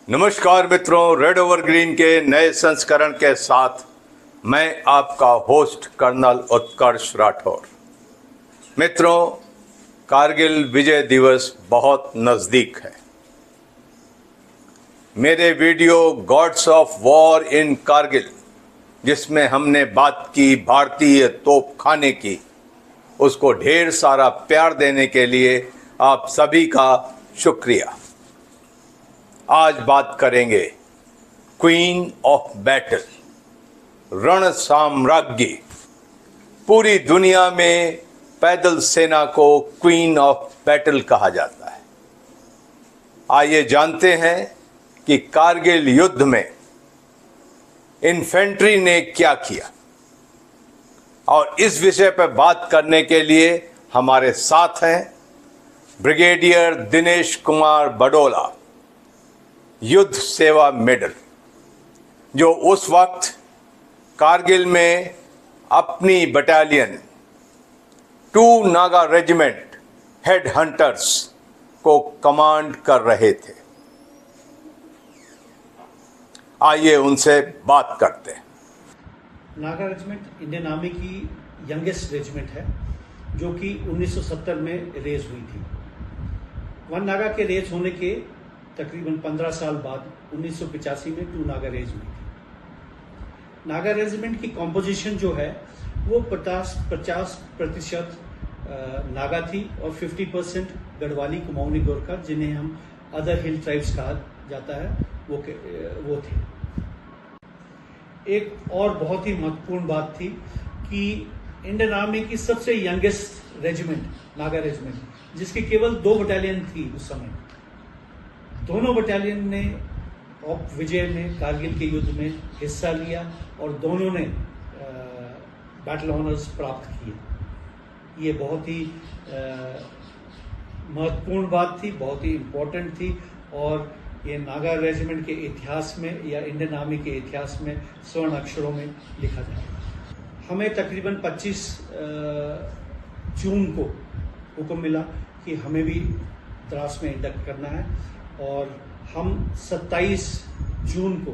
नमस्कार मित्रों, red over green के नए संस्करण के साथ मैं आपका होस्ट कर्नल उत्कर्ष राठौर। मित्रों, कारगिल विजय दिवस बहुत नज़दीक है। मेरे video God's of war in Kargil, जिसमें हमने बात की भारतीय तोपखाने की, उसको ढेर सारा प्यार देने के लिए आप सभी का शुक्रिया। आज बात करेंगे क्वीन ऑफ बैटल, रण साम्राज्ञी। पूरी दुनिया में पैदल सेना को क्वीन ऑफ बैटल कहा जाता है। आइए जानते हैं कि कारगिल युद्ध में इन्फेंट्री ने क्या किया, और इस विषय पर बात करने के लिए हमारे साथ हैं ब्रिगेडियर दिनेश कुमार बडोला, युद्ध सेवा मेडल, जो उस वक्त कारगिल में अपनी battalion 2 Naga regiment head hunters को कमांड कर रहे थे। आइए उनसे बात करते हैं। नागा रेजिमेंट इंडियन आर्मी की यंगेस्ट रेजिमेंट है, जो कि 1970 में रेज हुई थी। वन नागा के रेज होने के तकरीबन 15 साल बाद 1985 में 2 नागा रेज हुई थी। नागा रेजिमेंट की कॉम्पोजिशन जो है वो 50% नागा थी और 50% गढ़वाली, कुमाऊनी, गोरखा, जिन्हें हम अदर हिल ट्राइब्स कहा जाता है, वो थे। एक और बहुत ही महत्वपूर्ण बात थी कि इंडियन आर्मी की सबसे यंगेस्ट रेजिमेंट नागा रेजिमेंट, जिसकी केवल 2 बटालियन थी उस समय, दोनों बटालियन ने ऑप विजय में कारगिल के युद्ध में हिस्सा लिया और दोनों ने बैटल ऑनर्स प्राप्त किए। ये बहुत ही महत्वपूर्ण बात थी, बहुत ही इम्पोर्टेंट थी, और ये नागा रेजिमेंट के इतिहास में या इंडियन आर्मी के इतिहास में स्वर्ण अक्षरों में लिखा जाएगा। हमें तकरीबन 25 जून को हुक्म मिला कि हमें भी द्रास में इंडक्ट करना है, और हम 27 जून को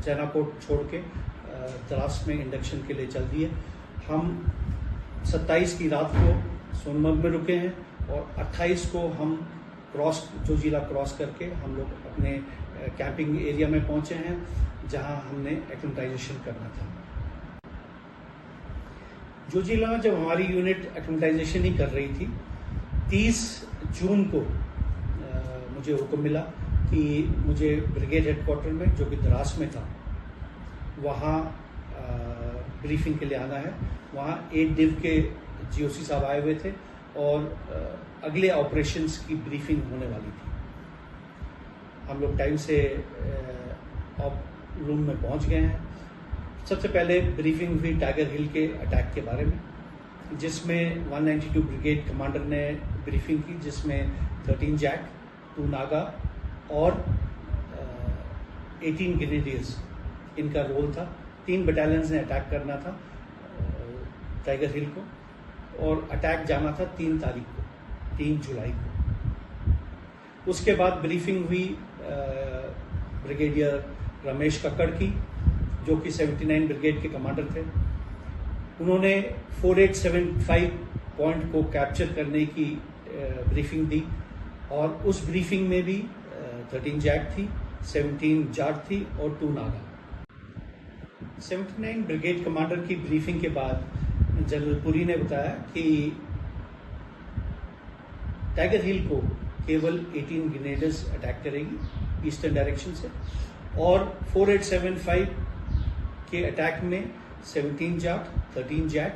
चैनाकोट छोड़ के द्रास में इंडक्शन के लिए चल दिए। हम 27 की रात को सोनमर्ग में रुके हैं और 28 को हम जोजिला क्रॉस करके हम लोग अपने कैंपिंग एरिया में पहुंचे हैं, जहां हमने एक्लिमेटाइजेशन करना था। जोजिला में जब हमारी यूनिट एक्लिमेटाइजेशन ही कर रही थी, 30 जून को मुझे हुक्म मिला कि मुझे ब्रिगेड हेडक्वार्टर में, जो कि द्रास में था, वहाँ ब्रीफिंग के लिए आना है। वहाँ 8 डिव के जीओसी साहब आए हुए थे और अगले ऑपरेशंस की ब्रीफिंग होने वाली थी। हम लोग टाइम से रूम में पहुँच गए हैं। सबसे पहले ब्रीफिंग हुई टाइगर हिल के अटैक के बारे में, जिसमें 192 ब्रिगेड कमांडर ने ब्रीफिंग की, जिसमें 13 जैक, 2 नागा और 18 ग्रेनेडियर्स, इनका रोल था। 3 बटालियंस ने अटैक करना था टाइगर हिल को, और अटैक जाना था 3 तारीख को, 3 जुलाई को। उसके बाद ब्रीफिंग हुई ब्रिगेडियर रमेश कक्कड़ की, जो कि 79 ब्रिगेड के कमांडर थे। उन्होंने 4875 पॉइंट को कैप्चर करने की ब्रीफिंग दी, और उस ब्रीफिंग में भी 13 जैक थी, 17 जाट थी और 2 नागा। 79 ब्रिगेड कमांडर की ब्रीफिंग के बाद जनरल पुरी ने बताया कि टाइगर हिल को केवल 18 ग्रेनेडर्स अटैक करेगी ईस्टर्न डायरेक्शन से, और 4875 के अटैक में 17 जाट, 13 जैक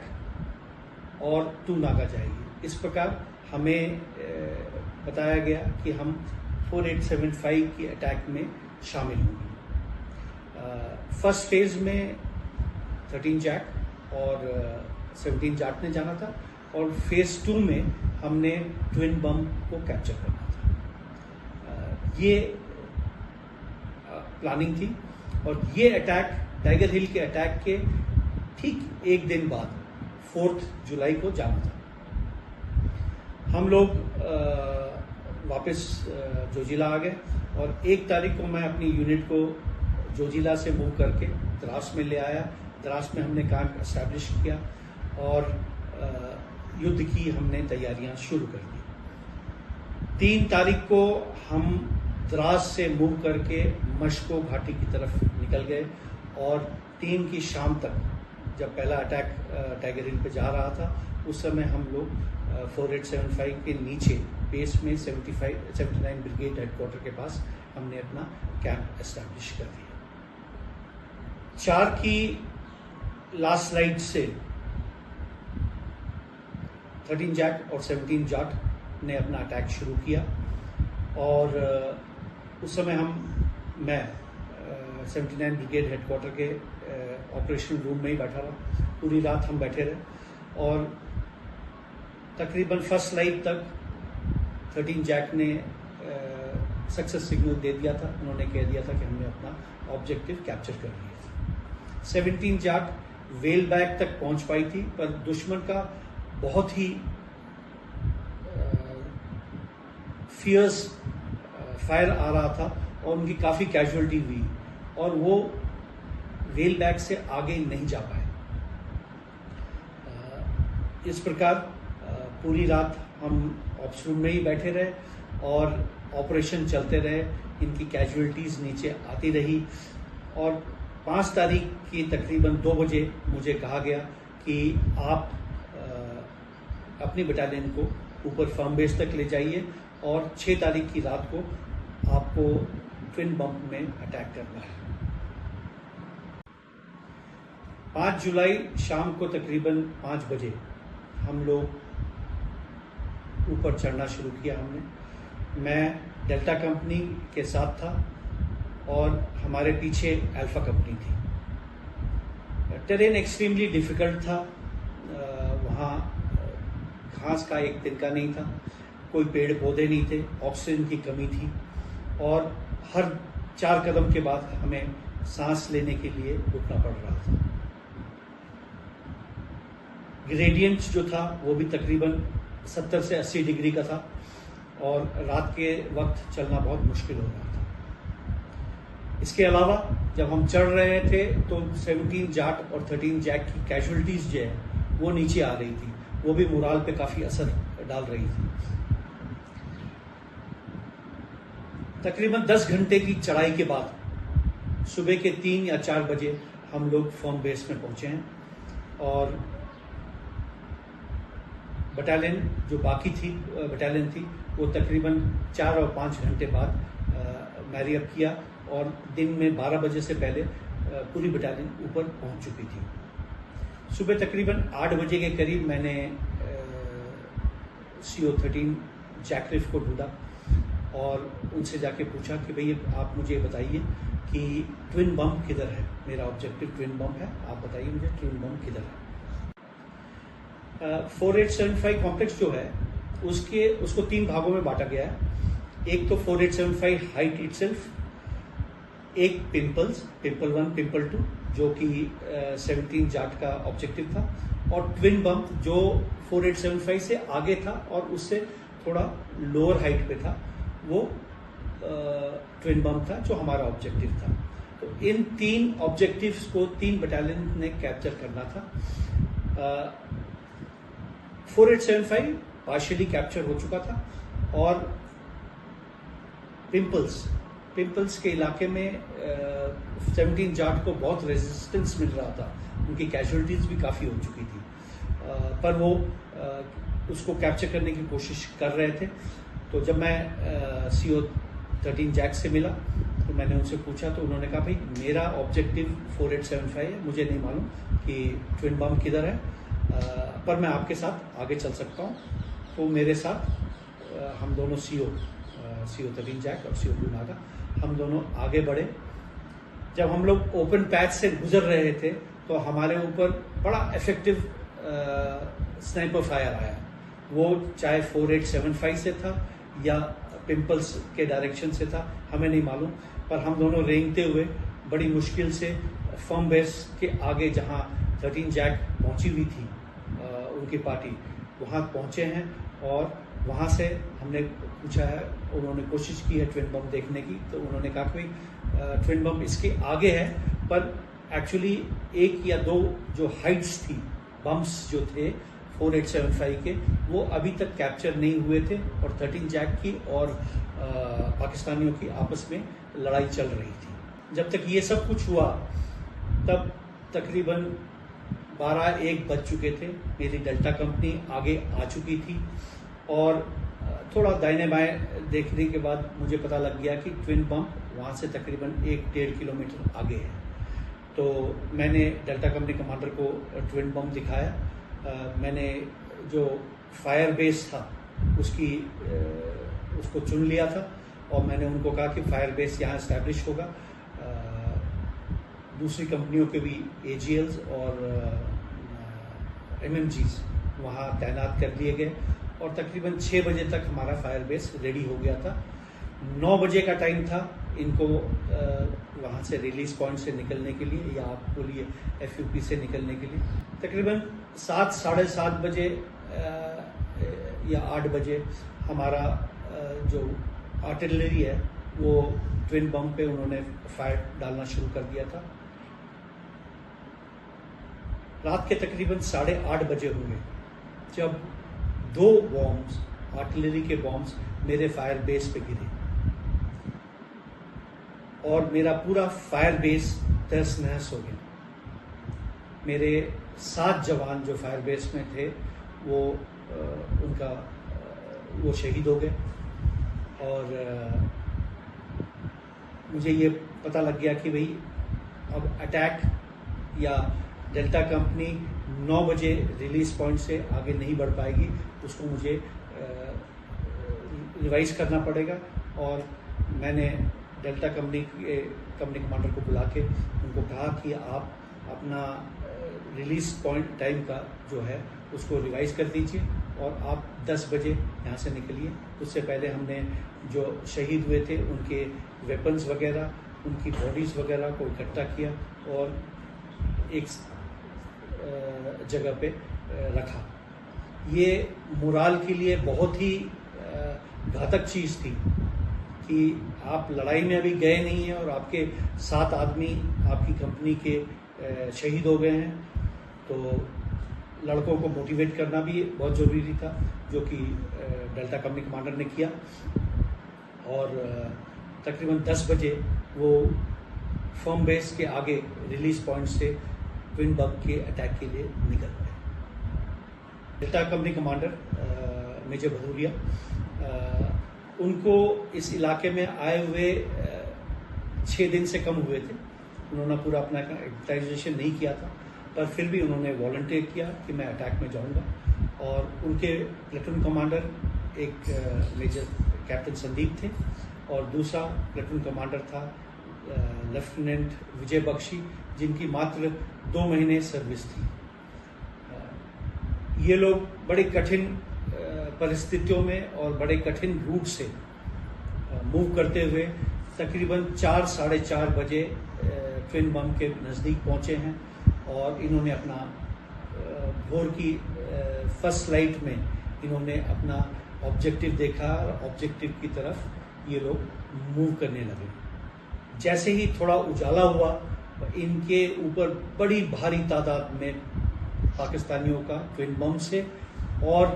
और 2 नागा जाएगी। इस प्रकार हमें बताया गया कि हम 4875 की अटैक में शामिल होंगे। फर्स्ट फेज में 13 जैक और 17 जाट ने जाना था, और फेज 2 में हमने ट्विन बम को कैप्चर करना था। ये प्लानिंग थी, और ये अटैक टाइगर हिल के अटैक के ठीक एक दिन बाद 4 जुलाई को जाना था। हम लोग वापस जोजिला आ गए और 1 तारीख को मैं अपनी यूनिट को जोजिला से मूव करके द्रास में ले आया। द्रास में हमने कैंप एस्टैब्लिश किया और युद्ध की हमने तैयारियां शुरू कर दी। 3 तारीख को हम द्रास से मूव करके मशको घाटी की तरफ निकल गए और 3 की शाम तक जब पहला अटैक टाइगर हिल पे जा रहा था उस समय हम लोग 4875 के नीचे बेस में 79 ब्रिगेड हेडक्वार्टर के पास हमने अपना कैंप एस्टैब्लिश कर दिया। 4 की लास्ट स्लाइड से 13 जैक और 17 जाट ने अपना अटैक शुरू किया और उस समय मैं 79 ब्रिगेड हेडक्वार्टर के ऑपरेशन रूम में ही बैठा रहा। पूरी रात हम बैठे रहे और तकरीबन फर्स्ट स्लाइड तक 13 जैक ने सक्सेस सिग्नल दे दिया था। उन्होंने कह दिया था कि हमने अपना ऑब्जेक्टिव कैप्चर कर लिया था। 17 जाट वेल बैक तक पहुंच पाई थी पर दुश्मन का बहुत ही फियर्स फायर आ रहा था और उनकी काफ़ी कैजुअलिटी हुई और वो वेल बैक से आगे नहीं जा पाए। इस प्रकार पूरी रात हम ऑप्स रूम में ही बैठे रहे और ऑपरेशन चलते रहे। इनकी कैजुअलिटीज़ नीचे आती रही और 5 तारीख की तकरीबन 2 बजे मुझे कहा गया कि आप अपनी बटालियन को ऊपर फर्म बेस तक ले जाइए और 6 तारीख की रात को आपको ट्विन बम में अटैक करना है। 5 जुलाई शाम को तकरीबन 5 बजे हम लोग ऊपर चढ़ना शुरू किया हमने। मैं डेल्टा कंपनी के साथ था और हमारे पीछे अल्फा कंपनी थी। टेरेन एक्सट्रीमली डिफ़िकल्ट था। वहाँ घास का एक तिनका नहीं था, कोई पेड़ पौधे नहीं थे, ऑक्सीजन की कमी थी और हर 4 कदम के बाद हमें सांस लेने के लिए रुकना पड़ रहा था। ग्रेडियंट जो था वो भी तकरीबन 70 से 80 डिग्री का था और रात के वक्त चलना बहुत मुश्किल हो रहा था। इसके अलावा जब हम चढ़ रहे थे तो 17 जाट और 13 जैक की कैजुअलिटीज़ जो है वो नीचे आ रही थी, वो भी मोराल पे काफ़ी असर डाल रही थी। तकरीबन 10 घंटे की चढ़ाई के बाद सुबह के 3 या 4 बजे हम लोग फर्म बेस में पहुंचे हैं और बटालियन जो बाकी थी बटालियन थी वो तकरीबन 4 और 5 घंटे बाद मैरी अप किया और दिन में 12 बजे से पहले पूरी बटालियन ऊपर पहुंच चुकी थी। सुबह तकरीबन 8 बजे के करीब मैंने CO13 जैकरिफ को ढूंढा और उनसे जाके पूछा कि भाई आप मुझे बताइए कि ट्विन बम किधर है। मेरा ऑब्जेक्टिव ट्विन बम है, आप बताइए मुझे ट्विन बम किधर है। 4875 कॉम्प्लेक्स जो है उसको 3 भागों में बांटा गया है। एक तो 4875 हाइट इटसेल्फ, एक पिंपल 1, पिंपल 2 जो कि 17 जाट का ऑब्जेक्टिव था और ट्विन बम जो 4875 से आगे था और उससे थोड़ा लोअर हाइट पे था, वो ट्विन बम था जो हमारा ऑब्जेक्टिव था। तो इन 3 ऑब्जेक्टिव्स को 3 बटालियन ने कैप्चर करना था। 4875 पार्शियली कैप्चर हो चुका था और पिंपल्स के इलाके में 17 जाट को बहुत रेजिस्टेंस मिल रहा था, उनकी कैजुअलिटीज भी काफ़ी हो चुकी थी पर वो उसको कैप्चर करने की कोशिश कर रहे थे। तो जब मैं CO13 जैक से मिला तो मैंने उनसे पूछा तो उन्होंने कहा भाई मेरा ऑब्जेक्टिव 4875 है, मुझे नहीं मालूम कि ट्विन बम किधर है पर मैं आपके साथ आगे चल सकता हूँ। तो मेरे साथ हम दोनों CO13 जैक और CO2 नागा हम दोनों आगे बढ़े। जब हम लोग ओपन पैच से गुजर रहे थे तो हमारे ऊपर बड़ा इफेक्टिव स्नाइपर फायर आया, वो चाहे 4875 से था या पिंपल्स के डायरेक्शन से था, हमें नहीं मालूम, पर हम दोनों रेंगते हुए बड़ी मुश्किल से फर्म बेस के आगे जहाँ 13 जैक पहुंची हुई थी उनकी पार्टी, वहाँ पहुँचे हैं और वहाँ से हमने पूछा है, उन्होंने कोशिश की है ट्विन बम देखने की, तो उन्होंने कहा कि भाई ट्विन बम इसके आगे है, पर एक्चुअली एक या दो जो हाइट्स थी, बम्स जो थे 4875 के, वो अभी तक कैप्चर नहीं हुए थे और 13 जैक की और पाकिस्तानियों की आपस में लड़ाई चल रही थी। जब तक ये सब कुछ हुआ तब तकरीबन 12-1 बज चुके थे। मेरी डेल्टा कंपनी आगे आ चुकी थी और थोड़ा दाहिने बाएं देखने के बाद मुझे पता लग गया कि ट्विन बम वहाँ से तकरीबन 1-1.5 किलोमीटर आगे है। तो मैंने डेल्टा कंपनी कमांडर को ट्विन बम दिखाया। मैंने जो फायर बेस था उसको चुन लिया था और मैंने उनको कहा कि फायर बेस यहाँ इस्टेब्लिश होगा। दूसरी कंपनियों के भी AGLs और MMGs वहाँ तैनात कर दिए गए और तकरीबन 6 बजे तक हमारा फायर बेस रेडी हो गया था। 9 बजे का टाइम था इनको वहाँ से रिलीज पॉइंट से निकलने के लिए या आप बोलिए FUP से निकलने के लिए। तकरीबन 7-7:30 बजे या 8 बजे हमारा जो आर्टिलरी है वो ट्विन बम पे उन्होंने फायर डालना शुरू कर दिया था। रात के तकरीबन 8:30 बजे होंगे जब 2 बॉम्ब्स, आर्टिलरी के बॉम्ब्स मेरे फायर बेस पे गिरे और मेरा पूरा फायर बेस तहस नहस हो गया। मेरे 7 जवान जो फायर बेस में थे वो शहीद हो गए और मुझे ये पता लग गया कि भाई अब अटैक या डेल्टा कंपनी 9 बजे रिलीज पॉइंट से आगे नहीं बढ़ पाएगी, उसको मुझे रिवाइज करना पड़ेगा। और मैंने डेल्टा कंपनी कमांडर को बुला के उनको कहा कि आप अपना रिलीज पॉइंट टाइम का जो है उसको रिवाइज कर दीजिए और आप 10 बजे यहाँ से निकलिए। उससे पहले हमने जो शहीद हुए थे उनके वेपन्स वगैरह, उनकी बॉडीज़ वगैरह को इकट्ठा किया और एक जगह पे रखा। ये मोराल के लिए बहुत ही घातक चीज़ थी कि आप लड़ाई में अभी गए नहीं हैं और आपके 7 आदमी आपकी कंपनी के शहीद हो गए हैं, तो लड़कों को मोटिवेट करना भी बहुत ज़रूरी था, जो कि डेल्टा कंपनी कमांडर ने किया। और तकरीबन 10 बजे वो फर्म बेस के आगे रिलीज पॉइंट से ट्विन बम के अटैक के लिए निकल गए। Delta company commander major Bhadauria, उनको इस इलाके में आए हुए 6 दिन से कम हुए थे। उन्होंने पूरा अपना एक्टिवाइजेशन नहीं किया था, पर फिर भी उन्होंने वॉलंटियर किया कि मैं अटैक में जाऊंगा। और उनके प्लेटून कमांडर एक मेजर कैप्टन संदीप थे और दूसरा प्लेटून कमांडर था लेफ्टिनेंट विजय बख्शी, जिनकी मात्र 2 महीने सर्विस थी। ये लोग बड़े कठिन परिस्थितियों में और बड़े कठिन रूट से मूव करते हुए तकरीबन 4-4:30 बजे ट्विन बम के नज़दीक पहुंचे हैं और इन्होंने अपना भोर की फर्स्ट लाइट में इन्होंने अपना ऑब्जेक्टिव देखा और ऑब्जेक्टिव की तरफ ये लोग मूव करने लगे। जैसे ही थोड़ा उजाला हुआ, इनके ऊपर बड़ी भारी तादाद में पाकिस्तानियों का ट्विन बम से और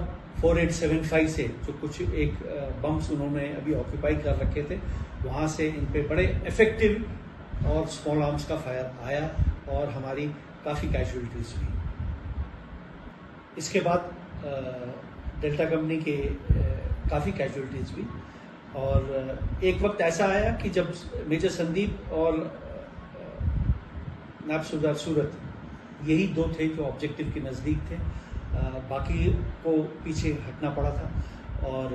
4875 से, जो कुछ एक बम्स उन्होंने अभी ऑक्यूपाई कर रखे थे, वहाँ से इन पे बड़े इफेक्टिव और स्मॉल आर्म्स का फायर आया और हमारी काफ़ी कैजुअलिटीज हुई। इसके बाद डेल्टा कंपनी के काफ़ी कैजुअलिटीज हुई और एक वक्त ऐसा आया कि जब मेजर संदीप और नायब सूबेदार सूरत, यही 2 थे जो ऑब्जेक्टिव के नज़दीक थे, बाकी को पीछे हटना पड़ा था। और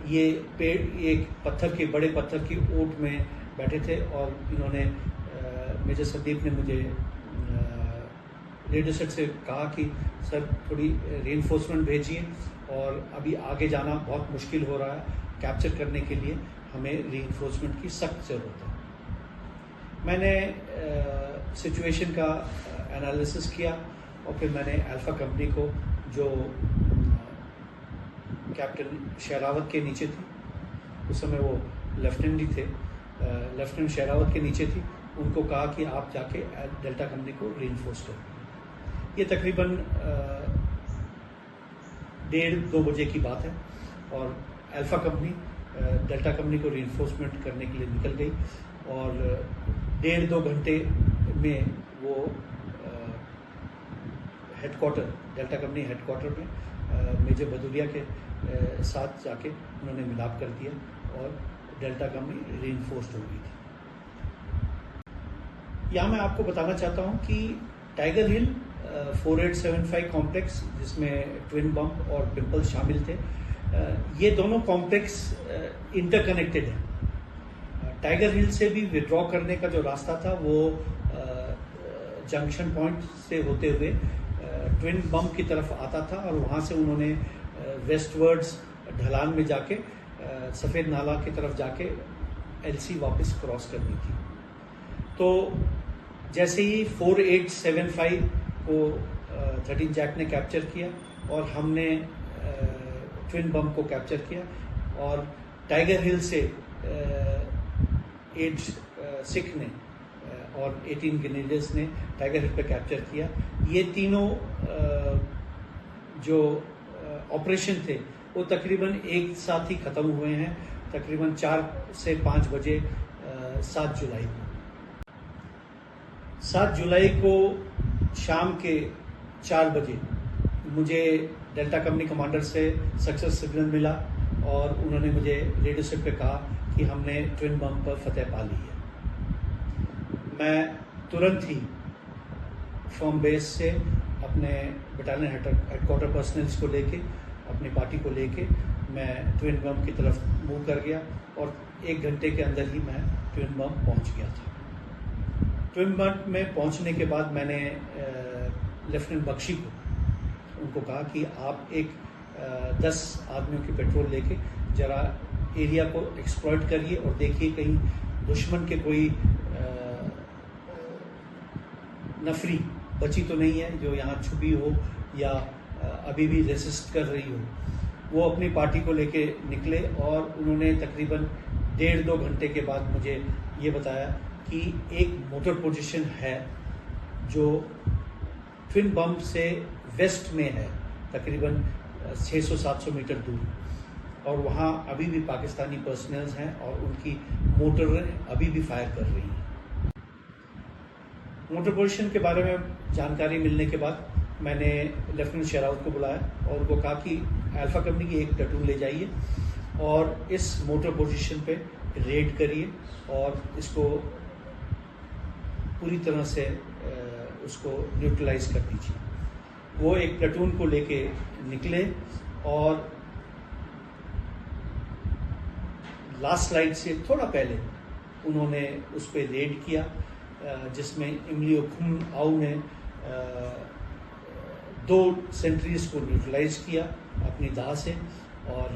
ये पेड़ एक बड़े पत्थर की ओट में बैठे थे और इन्होंने मेजर संदीप ने मुझे रेडियो सेट से कहा कि सर थोड़ी रेनफोर्समेंट भेजिए और अभी आगे जाना बहुत मुश्किल हो रहा है, कैप्चर करने के लिए हमें रेनफोर्समेंट की सख्त ज़रूरत है। मैंने सिचुएशन का एनालिसिस किया और फिर मैंने अल्फा कंपनी को, जो कैप्टन शेरावत के नीचे थी। उस समय वो लेफ्टिनेंट ही थे। लेफ्टिनेंट शेरावत के नीचे थी। उनको कहा कि आप जाके डेल्टा कंपनी को रीइंफोर्स करो। ये तकरीबन 1:30-2 बजे की बात है और अल्फा कंपनी डेल्टा कंपनी को रीइंफोर्समेंट करने के लिए निकल गई और 1.5-2 घंटे में वो हेडक्वार्टर, डेल्टा कंपनी हेडक्वार्टर में मेजर भदौरिया के साथ जाके उन्होंने मिलाप कर दिया और डेल्टा कंपनी रीइंफोर्स्ड हो गई थी। यहाँ मैं आपको बताना चाहता हूँ कि टाइगर हिल 4875 कॉम्प्लेक्स, जिसमें ट्विन बम्प और पिंपल शामिल थे, ये दोनों कॉम्प्लेक्स इंटरकनेक्टेड है। टाइगर हिल से भी विड्रॉ करने का जो रास्ता था वो जंक्शन पॉइंट से होते हुए ट्विन बम्प की तरफ आता था और वहाँ से उन्होंने वेस्टवर्ड्स ढलान में जाके सफ़ेद नाला की तरफ जाके एलसी वापस क्रॉस करनी थी। तो जैसे ही 4875 को 13 जैक ने कैप्चर किया और हमने ट्विन बम को कैप्चर किया और टाइगर हिल से 8 सिख ने और 18 ग्रेनेडर्स ने टाइगर हिल पे कैप्चर किया। ये तीनों जो ऑपरेशन थे वो तकरीबन एक साथ ही ख़त्म हुए हैं, तकरीबन 4 से 5 बजे 7 जुलाई को। 7 जुलाई को शाम के 4 बजे मुझे डेल्टा कंपनी कमांडर से सक्सेस सिग्नल मिला और उन्होंने मुझे रेडियो सेट पे कहा कि हमने ट्विन बम पर फतेह पा ली है। मैं तुरंत ही फ्रॉम बेस से अपने बटालियन हेडक्वार्टर पर्सनल्स को लेके, अपनी पार्टी को लेके मैं ट्विन बम की तरफ मूव कर गया और 1 घंटे के अंदर ही मैं ट्विन बम पहुंच गया था। ट्विन बम में पहुंचने के बाद मैंने लेफ्टिनेंट बख्शी को उनको कहा कि आप एक 10 आदमियों की पेट्रोल लेके जरा एरिया को एक्सप्लॉइट करिए और देखिए कहीं दुश्मन के कोई नफरी बची तो नहीं है जो यहाँ छुपी हो या अभी भी रेसिस्ट कर रही हो। वो अपनी पार्टी को लेके निकले और उन्होंने तकरीबन 1.5-2 घंटे के बाद मुझे ये बताया कि एक मोटर पोजीशन है जो ट्विन बम से वेस्ट में है, तकरीबन 600-700 मीटर दूर, और वहाँ अभी भी पाकिस्तानी पर्सनल्स हैं और उनकी मोटरें अभी भी फायर कर रही हैं। मोटर पोजीशन के बारे में जानकारी मिलने के बाद मैंने लेफ्टिनेंट शेरावत को बुलाया और उनको कहा कि अल्फा कंपनी की एक प्लाटून ले जाइए और इस मोटर पोजीशन पे रेड करिए और इसको पूरी तरह से उसको न्यूट्रलाइज कर दीजिए। वो एक प्लाटून को लेके निकले और लास्ट स्लाइड से थोड़ा पहले उन्होंने उस पर रेड किया, जिसमें इमली खुम आउ ने 2 सेंट्रीज को न्यूट्रलाइज किया अपनी दाह से और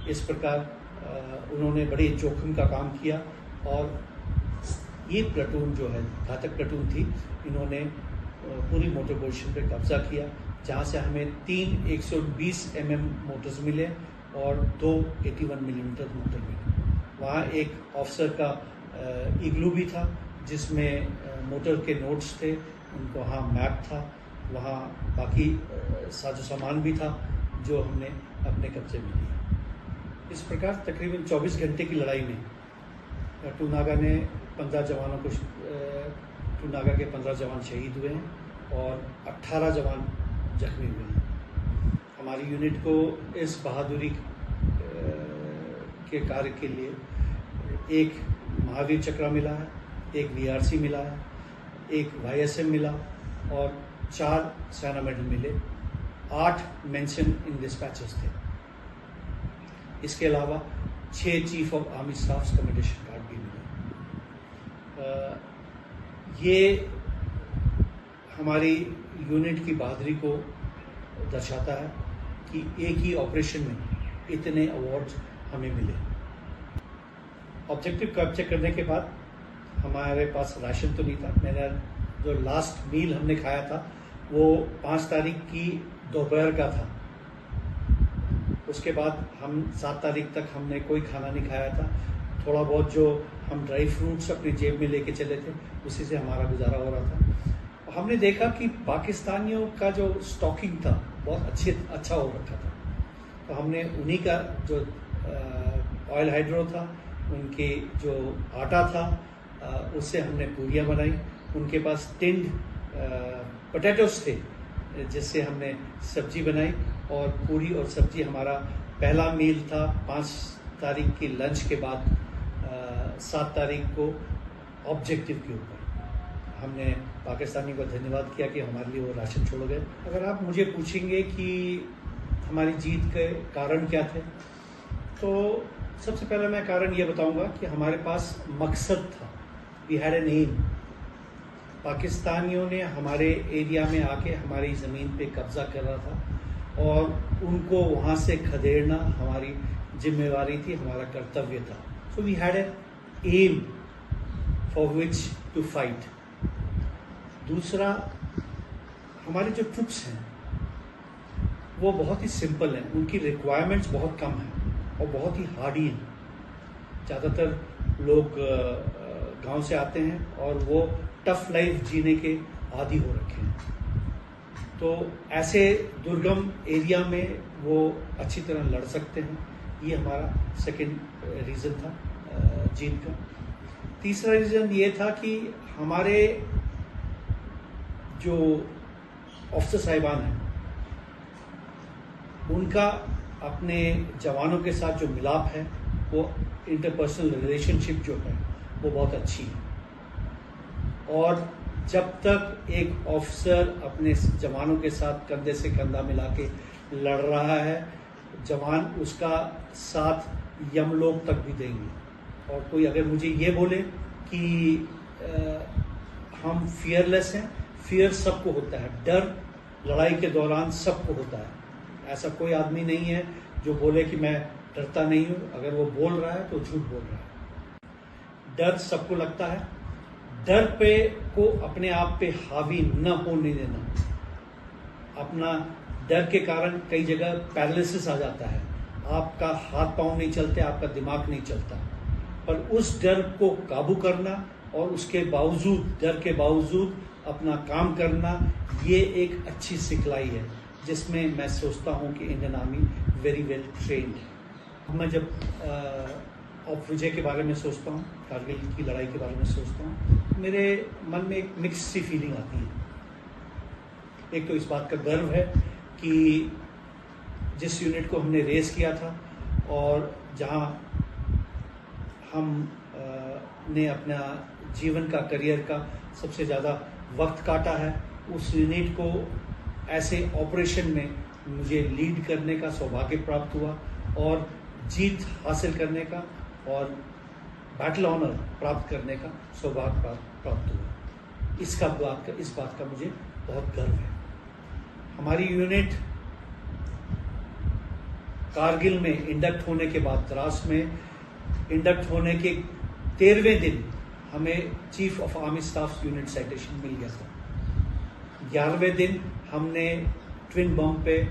इस प्रकार उन्होंने बड़े जोखिम का काम किया और ये प्लाटून जो है घातक प्लाटून थी, इन्होंने पूरी मोटर पोजीशन पे कब्जा किया, जहाँ से हमें 3 120 mm मोटर्स मिले और 2 81 मिलीमीटर मोटर मिले। वहाँ एक ऑफिसर का इग्लू भी था जिसमें मोटर के नोट्स थे, उनको वहाँ मैप था, वहाँ बाकी साजो सामान भी था जो हमने अपने कब्जे में लिया। इस प्रकार तकरीबन 24 घंटे की लड़ाई में टूनागा ने 15 जवानों को टूनागा के 15 जवान शहीद हुए हैं और 18 जवान जख्मी हुए हैं। हमारी यूनिट को इस बहादुरी के कार्य के लिए एक महावीर चक्र मिला है, एक VRC मिला है, एक YSM मिला और 4 सेना मेडल मिले, 8 मेंशन इन डिस्पैचेस थे। इसके अलावा 6 chief of army staffs commendation card भी मिले। ये हमारी यूनिट की बहादुरी को दर्शाता है कि एक ही ऑपरेशन में इतने अवार्ड्स हमें मिले। ऑब्जेक्टिव कैप्चर करने के बाद हमारे पास राशन तो नहीं था। मैंने जो लास्ट मील हमने खाया था वो 5 तारीख की दोपहर का था। उसके बाद हम 7 तारीख तक हमने कोई खाना नहीं खाया था। थोड़ा बहुत जो हम ड्राई फ्रूट्स अपनी जेब में लेके चले थे, उसी से हमारा गुजारा हो रहा था। हमने देखा कि पाकिस्तानियों का जो स्टॉकिंग था बहुत अच्छा हो रखा था। तो हमने उन्हीं का जो ऑयल हाइड्रो था, उनके जो आटा था, उससे हमने पूरियाँ बनाई। उनके पास टिन्ड पोटैटोस थे जिससे हमने सब्जी बनाई, और पूरी और सब्जी हमारा पहला मील था 5 तारीख की लंच के बाद 7 तारीख को ऑब्जेक्टिव के ऊपर। हमने पाकिस्तानी को धन्यवाद किया कि हमारे लिए वो राशन छोड़ गए। अगर आप मुझे पूछेंगे कि हमारी जीत के कारण क्या थे, तो सबसे पहले मैं कारण ये बताऊंगा कि हमारे पास मकसद था। We had an aim. पाकिस्तानियों ने हमारे एरिया में आके हमारी ज़मीन पे कब्ज़ा करा था और उनको वहाँ से खदेड़ना हमारी जिम्मेवारी थी, हमारा कर्तव्य था। So we had an aim for which to fight. दूसरा, हमारे जो ट्रुप्स हैं वो बहुत ही सिंपल हैं, उनकी रिक्वायरमेंट्स बहुत कम हैं और बहुत ही हार्डी हैं। ज़्यादातर लोग गांव से आते हैं और वो टफ लाइफ जीने के आदी हो रखे हैं। तो ऐसे दुर्गम एरिया में वो अच्छी तरह लड़ सकते हैं। ये हमारा सेकंड रीज़न था जीत का। तीसरा रीज़न ये था कि हमारे जो ऑफिसर साहिबान हैं उनका अपने जवानों के साथ जो मिलाप है, वो इंटरपर्सनल रिलेशनशिप जो है वो बहुत अच्छी है। और जब तक एक ऑफिसर अपने जवानों के साथ कंधे से कंधा मिला के लड़ रहा है, जवान उसका साथ यमलोक तक भी देंगे। और कोई अगर मुझे ये बोले कि हम फियरलेस हैं, फियर सबको होता है, डर लड़ाई के दौरान सबको होता है। ऐसा कोई आदमी नहीं है जो बोले कि मैं डरता नहीं हूँ। अगर वो बोल रहा है तो झूठ बोल रहा है। डर सबको लगता है। डर पे को अपने आप पे हावी न होने देना। अपना डर के कारण कई जगह पैरालिसिस आ जाता है, आपका हाथ पांव नहीं चलते, आपका दिमाग नहीं चलता। पर उस डर को काबू करना और उसके बावजूद, डर के बावजूद अपना काम करना, ये एक अच्छी सिखलाई है जिसमें मैं सोचता हूँ कि Indian army very well trained है। मैं जब ऑफ विजय के बारे में सोचता हूँ, कारगिल की लड़ाई के बारे में सोचता हूँ, मेरे मन में एक मिक्स सी फीलिंग आती है। एक तो इस बात का गर्व है कि जिस यूनिट को हमने रेस किया था और जहाँ हम ने अपना जीवन का, करियर का सबसे ज़्यादा वक्त काटा है, उस यूनिट को ऐसे ऑपरेशन में मुझे लीड करने का सौभाग्य प्राप्त हुआ और जीत हासिल करने का और बैटल ऑनर प्राप्त करने का सौभाग्य प्राप्त हुआ। इस बात का मुझे बहुत गर्व है। हमारी यूनिट कारगिल में इंडक्ट होने के बाद, द्रास में इंडक्ट होने के 13वें दिन हमें chief of army staff unit citation मिल गया था। 11वें दिन हमने ट्विन बम पे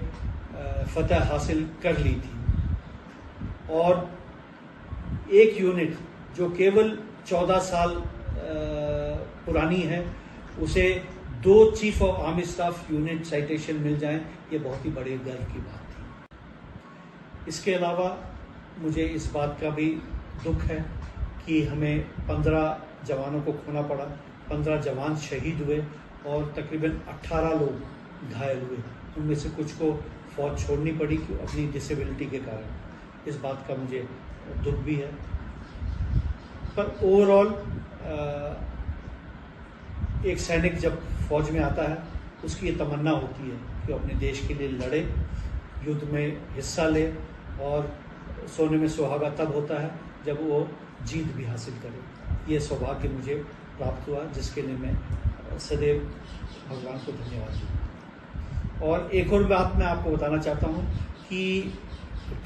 फतह हासिल कर ली थी। और एक यूनिट जो केवल 14 साल पुरानी है, उसे 2 chief of army staff unit citation मिल जाएं, ये बहुत ही बड़े गर्व की बात थी। इसके अलावा मुझे इस बात का भी दुख है कि हमें 15 जवानों को खोना पड़ा। 15 जवान शहीद हुए और तकरीबन 18 लोग घायल हुए। उनमें से कुछ को फौज छोड़नी पड़ी अपनी डिसेबिलिटी के कारण। इस बात का मुझे दुख भी है। पर ओवरऑल एक सैनिक जब फौज में आता है, उसकी ये तमन्ना होती है कि वो अपने देश के लिए लड़े, युद्ध में हिस्सा ले, और सोने में सुहागा तब होता है जब वो जीत भी हासिल करे। ये सौभाग्य मुझे प्राप्त हुआ, जिसके लिए मैं सदैव भगवान को धन्यवाद दूँ। और एक और बात मैं आपको बताना चाहता हूँ कि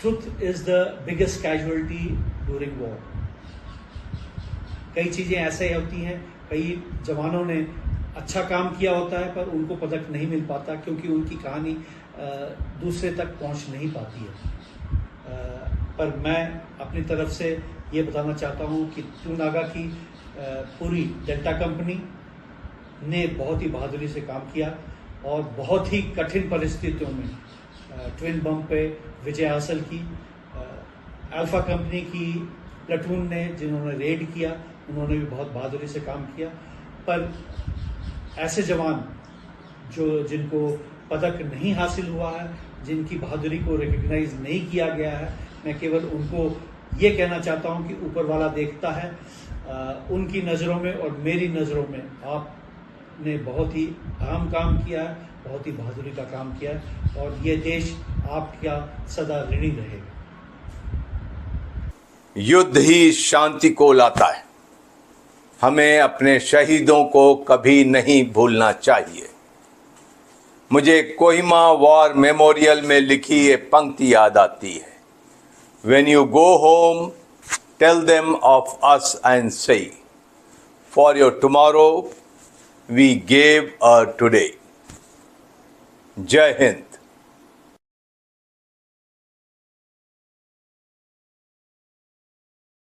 truth is the biggest casualty during war. कई चीज़ें ऐसे होती हैं, कई जवानों ने अच्छा काम किया होता है पर उनको पदक नहीं मिल पाता क्योंकि उनकी कहानी दूसरे तक पहुंच नहीं पाती है। पर मैं अपनी तरफ से ये बताना चाहता हूँ कि ट्रूनागा की पूरी डेल्टा कंपनी ने बहुत ही बहादुरी से काम किया और बहुत ही कठिन परिस्थितियों में ट्विन बम पे विजय हासिल की। अल्फा कंपनी की प्लाटून ने जिन्होंने रेड किया उन्होंने भी बहुत बहादुरी से काम किया, पर ऐसे जवान जिनको पदक नहीं हासिल हुआ है, जिनकी बहादुरी को रिकग्नाइज नहीं किया गया है, मैं केवल उनको ये कहना चाहता हूं कि ऊपर वाला देखता है। उनकी नज़रों में और मेरी नज़रों में आपने बहुत ही अहम काम किया है, बहुत ही बहादुरी का काम किया है और ये देश आपका सदा ऋणी रहेगा। युद्ध ही शांति को लाता है। हमें अपने शहीदों को कभी नहीं भूलना चाहिए। मुझे कोहिमा वॉर मेमोरियल में लिखी ये पंक्ति याद आती है, When you go home, tell them of us and say, for your tomorrow we gave a today. जय हिंद।